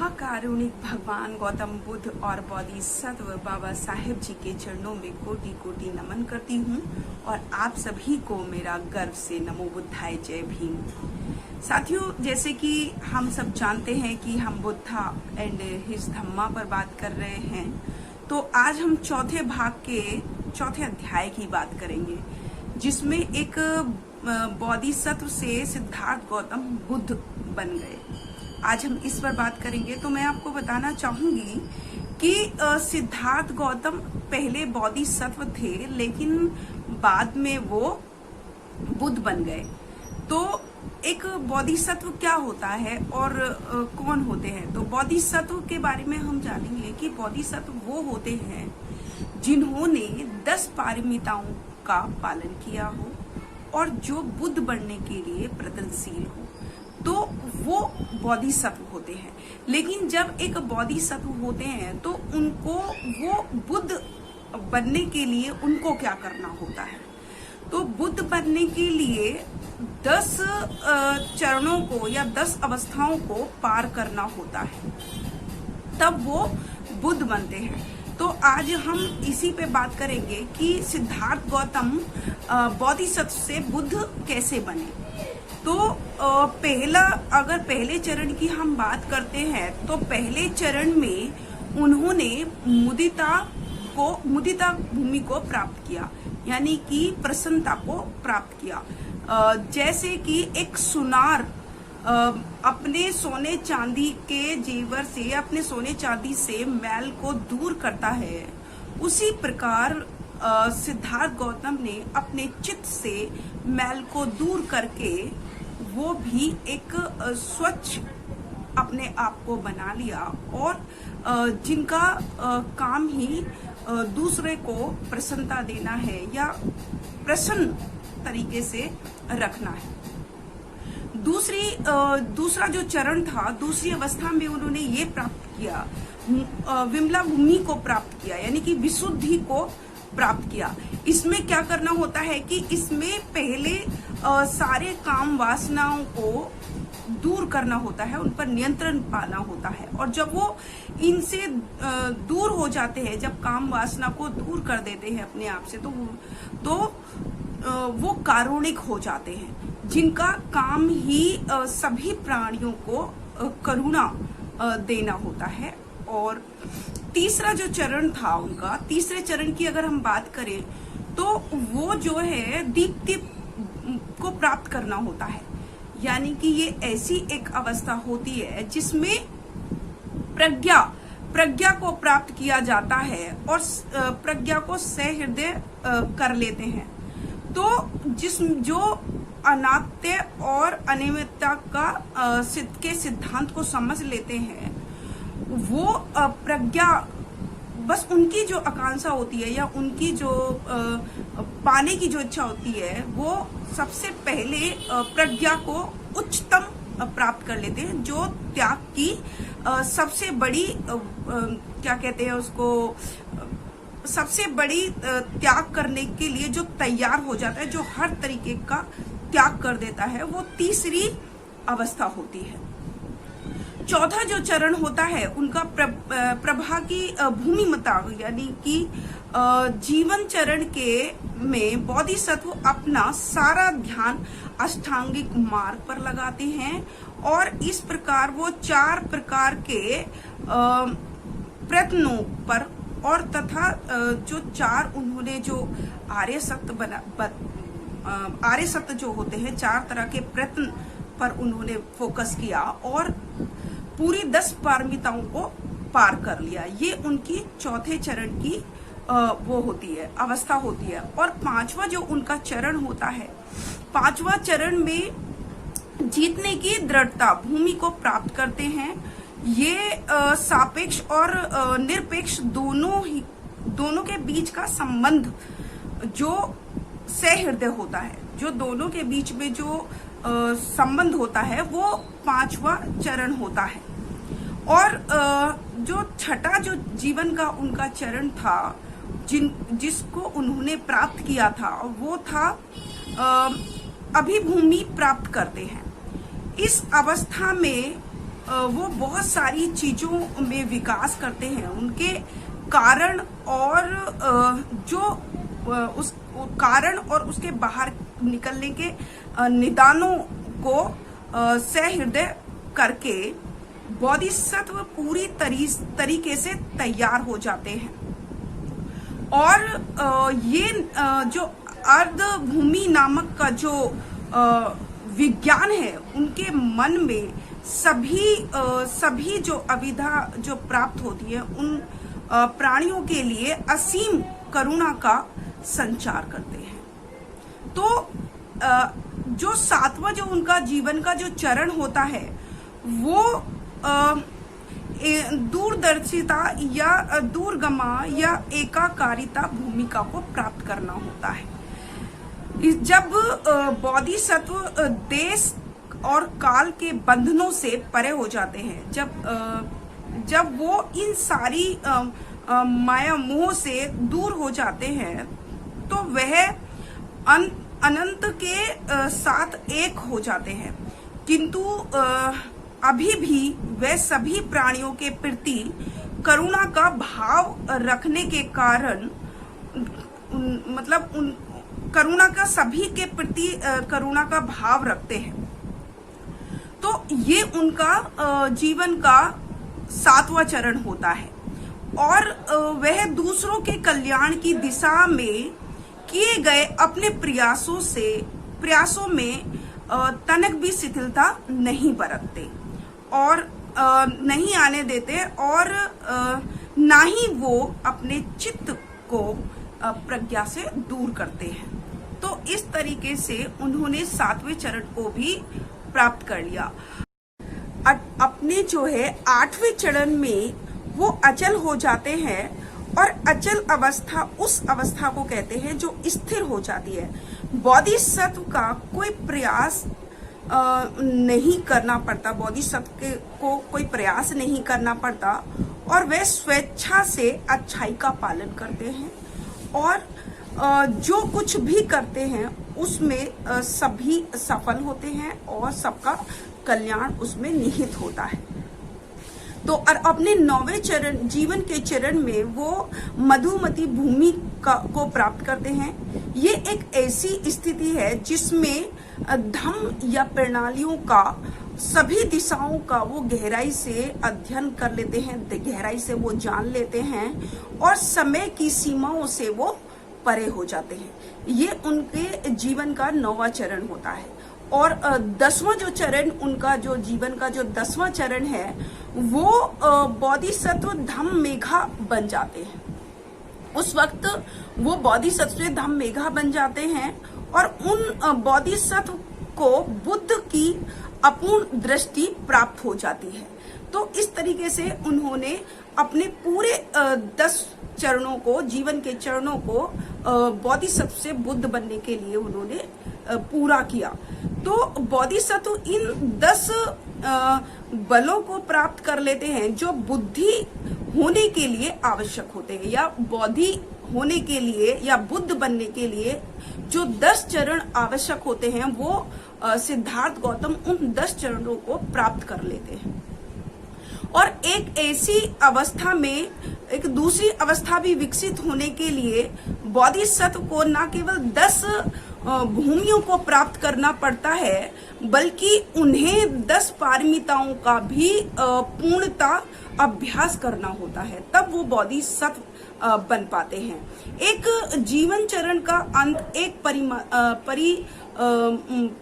महाकारुणिक भगवान गौतम बुद्ध और बोधिसत्व बाबा साहेब जी के चरणों में कोटि कोटि नमन करती हूँ और आप सभी को मेरा गर्व से नमो बुद्धाय जय भीम। साथियों, जैसे कि हम सब जानते हैं कि हम बुद्धा एंड हिज धम्मा पर बात कर रहे हैं, तो आज हम चौथे भाग के चौथे अध्याय की बात करेंगे, जिसमें एक बोधिसत्व से सिद्धार्थ गौतम बुद्ध बन गए। आज हम इस पर बात करेंगे। तो मैं आपको बताना चाहूंगी कि सिद्धार्थ गौतम पहले बोधिसत्व थे, लेकिन बाद में वो बुद्ध बन गए। तो एक बोधिसत्व क्या होता है और कौन होते हैं? तो बोधिसत्व के बारे में हम जानेंगे कि बोधिसत्व वो होते हैं जिन्होंने 10 पारमिताओं का पालन किया हो और जो बुद्ध बनने के लिए प्रयत्नशील हो, तो वो बोधिसत्व होते हैं। लेकिन जब एक बोधिसत्व होते हैं तो उनको वो बुद्ध बनने के लिए उनको क्या करना होता है? तो बुद्ध बनने के लिए 10 चरणों को या 10 अवस्थाओं को पार करना होता है, तब वो बुद्ध बनते हैं। तो आज हम इसी पे बात करेंगे कि सिद्धार्थ गौतम बोधिसत्व से बुद्ध कैसे बने। तो अगर पहले चरण की हम बात करते हैं, तो पहले चरण में उन्होंने मुदिता भूमि को प्राप्त किया, यानी कि प्रसन्नता को प्राप्त किया। जैसे कि एक सुनार अपने सोने चांदी के जेवर से, अपने सोने चांदी से मैल को दूर करता है, उसी प्रकार सिद्धार्थ गौतम ने अपने चित्त से मैल को दूर करके वो भी एक स्वच्छ अपने आप को बना लिया, और जिनका काम ही दूसरे को प्रसन्नता देना है या प्रसन्न तरीके से रखना है। दूसरा जो चरण था, दूसरी अवस्था में उन्होंने ये प्राप्त किया, विमला भूमि को प्राप्त किया, यानी कि विशुद्धि को प्राप्त किया। इसमें क्या करना होता है कि इसमें पहले सारे काम वासनाओं को दूर करना होता है, उन पर नियंत्रण पाना होता है, और जब वो इनसे दूर हो जाते हैं, जब काम वासना को दूर कर देते हैं अपने आप से, तो वो कारुणिक हो जाते हैं, जिनका काम ही सभी प्राणियों को करुणा देना होता है। और तीसरा जो चरण था उनका, तीसरे चरण की अगर हम बात करें, तो वो जो है दीप्ति को प्राप्त करना होता है, यानी कि ये ऐसी एक अवस्था होती है जिसमें प्रज्ञा को प्राप्त किया जाता है और प्रज्ञा को सहृदय कर लेते हैं। तो जो अनात्य और अनियमितता के सिद्धांत को समझ लेते हैं, वो प्रज्ञा, बस उनकी जो आकांक्षा होती है या उनकी जो पाने की जो इच्छा होती है, वो सबसे पहले प्रज्ञा को उच्चतम प्राप्त कर लेते हैं, जो त्याग की सबसे बड़ी क्या कहते हैं उसको, सबसे बड़ी त्याग करने के लिए जो तैयार हो जाता है, जो हर तरीके का त्याग कर देता है, वो तीसरी अवस्था होती है। चौथा जो चरण होता है उनका प्रभा की भूमिमता, यानी कि जीवन चरण के में बोधिसत्व अपना सारा ध्यान अष्टांगिक मार्ग पर लगाते हैं, और इस प्रकार वो 4 प्रकार के प्रयत्नों पर, और तथा जो 4 उन्होंने जो आर्य सत्य जो होते हैं, 4 तरह के प्रयत्न पर उन्होंने फोकस किया और पूरी 10 पारमिताओं को पार कर लिया। ये उनकी चौथे चरण की वो होती है, अवस्था होती है। और 5वां जो उनका चरण होता है, 5वां चरण में जीतने की दृढ़ता भूमि को प्राप्त करते हैं। ये सापेक्ष और निरपेक्ष दोनों के बीच का संबंध जो सहृदय होता है, जो दोनों के बीच में जो संबंध होता है, वो 5वां चरण होता है। और जो छठा जो जीवन का उनका चरण था, जिसको उन्होंने प्राप्त किया था, वो था अभिभूमि प्राप्त करते हैं। इस अवस्था में वो बहुत सारी चीजों में विकास करते हैं। उनके कारण और जो उस कारण और उसके बाहर निकलने के निदानों को सहृदय करके बोधिसत्व पूरी तरीके से तैयार हो जाते हैं। और ये जो अर्ध भूमि नामक का जो विज्ञान है, उनके मन में सभी जो अविद्या जो प्राप्त होती है, उन प्राणियों के लिए असीम करुणा का संचार करते हैं। तो जो सातवां जो उनका जीवन का जो चरण होता है, वो दूरदर्शिता या दूरगमा या एकाकारिता भूमिका को प्राप्त करना होता है। जब बोधिसत्व देश और काल के बंधनों से परे हो जाते हैं, जब वो इन सारी माया मोह से दूर हो जाते हैं, तो वह अनंत के साथ एक हो जाते हैं। किंतु अभी भी वे सभी प्राणियों के प्रति करुणा का भाव रखने के कारण, मतलब उन करुणा का सभी के प्रति करुणा का भाव रखते हैं। तो ये उनका जीवन का सातवां चरण होता है। और वह दूसरों के कल्याण की दिशा में किए गए अपने प्रयासों में तनक भी शिथिलता नहीं बरतते और नहीं आने देते, और ना ही वो अपने चित्त को प्रज्ञा से दूर करते हैं। तो इस तरीके से उन्होंने सातवें चरण को भी प्राप्त कर लिया। अपने जो है आठवें चरण में वो अचल हो जाते हैं, और अचल अवस्था उस अवस्था को कहते हैं जो स्थिर हो जाती है। बोधिसत्व का कोई प्रयास नहीं करना पड़ता, बोधिसत्व को कोई प्रयास नहीं करना पड़ता, और वे स्वेच्छा से अच्छाई का पालन करते हैं, और जो कुछ भी करते हैं उसमें सभी सफल होते हैं और सबका कल्याण उसमें निहित होता है। तो और अपने 9वें चरण जीवन के चरण में वो मधुमती भूमि को प्राप्त करते हैं। ये एक ऐसी स्थिति है जिसमें धम्म या प्रणालियों का सभी दिशाओं का वो गहराई से अध्ययन कर लेते हैं, गहराई से वो जान लेते हैं, और समय की सीमाओं से वो परे हो जाते हैं। ये उनके जीवन का 9वां चरण होता है। और 10वां जो चरण उनका जो जीवन का जो 10वां चरण है, वो बोधिसत्व धम्म मेघा बन जाते हैं। उस वक्त वो बोधिसत्व धम्म मेघा बन जाते हैं, और उन बोधिसत्व को बुद्ध की अपूर्ण दृष्टि प्राप्त हो जाती है। तो इस तरीके से उन्होंने अपने पूरे 10 चरणों को, जीवन के चरणों को बोधिसत्व से बुद्ध बनने के लिए उन्होंने पूरा किया। तो बोधिसत्व इन 10 बलों को प्राप्त कर लेते हैं जो बुद्धि होने के लिए आवश्यक होते हैं, या बोधि होने के लिए या बुद्ध बनने के लिए जो 10 चरण आवश्यक होते हैं, वो सिद्धार्थ गौतम उन 10 चरणों को प्राप्त कर लेते हैं। और एक ऐसी अवस्था में एक दूसरी अवस्था भी विकसित होने के लिए बोधिसत्व को न केवल 10 भूमियों को प्राप्त करना पड़ता है, बल्कि उन्हें 10 पारमिताओं का भी पूर्णता अभ्यास करना होता है, तब वो बोधिसत्व बन पाते हैं। एक जीवन चरण का अंत एक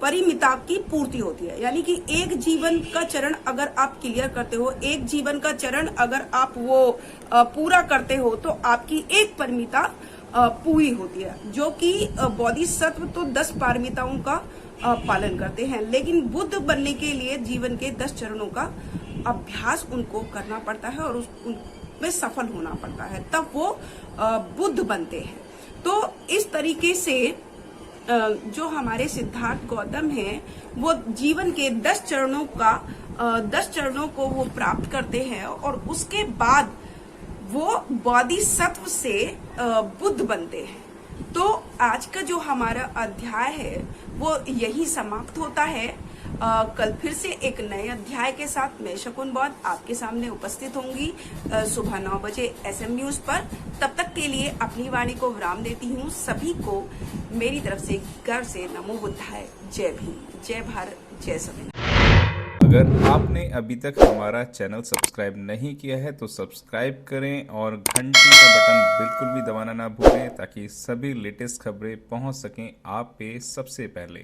परिमिता की पूर्ति होती है, यानी कि एक जीवन का चरण अगर आप क्लियर करते हो, एक जीवन का चरण अगर आप वो पूरा करते हो, तो आपकी एक परिमिता पूरी होती है। जो कि बोधिसत्व तो 10 पारमिताओं का पालन करते हैं, लेकिन बुद्ध बनने के लिए जीवन के 10 चरणों का अभ्यास उनको करना पड़ता है और उनमें सफल होना पड़ता है, तब वो बुद्ध बनते हैं। तो इस तरीके से जो हमारे सिद्धार्थ गौतम हैं, वो जीवन के 10 चरणों को वो प्राप्त करते हैं, और उसके बाद वो बोधिसत्व से बुद्ध बनते हैं। तो आज का जो हमारा अध्याय है वो यही समाप्त होता है। कल फिर से एक नए अध्याय के साथ मैं शकुन बौद्ध आपके सामने उपस्थित होंगी सुबह 9 बजे SM न्यूज पर। तब तक के लिए अपनी वाणी को विराम देती हूँ। सभी को मेरी तरफ से गर्व से नमो बुद्धाय। जय भीम, जय भारत, जय संविधान। अगर आपने अभी तक हमारा चैनल सब्सक्राइब नहीं किया है तो सब्सक्राइब करें और घंटी का बटन बिल्कुल भी दबाना ना भूलें ताकि सभी लेटेस्ट खबरें पहुंच सकें आप पे सबसे पहले।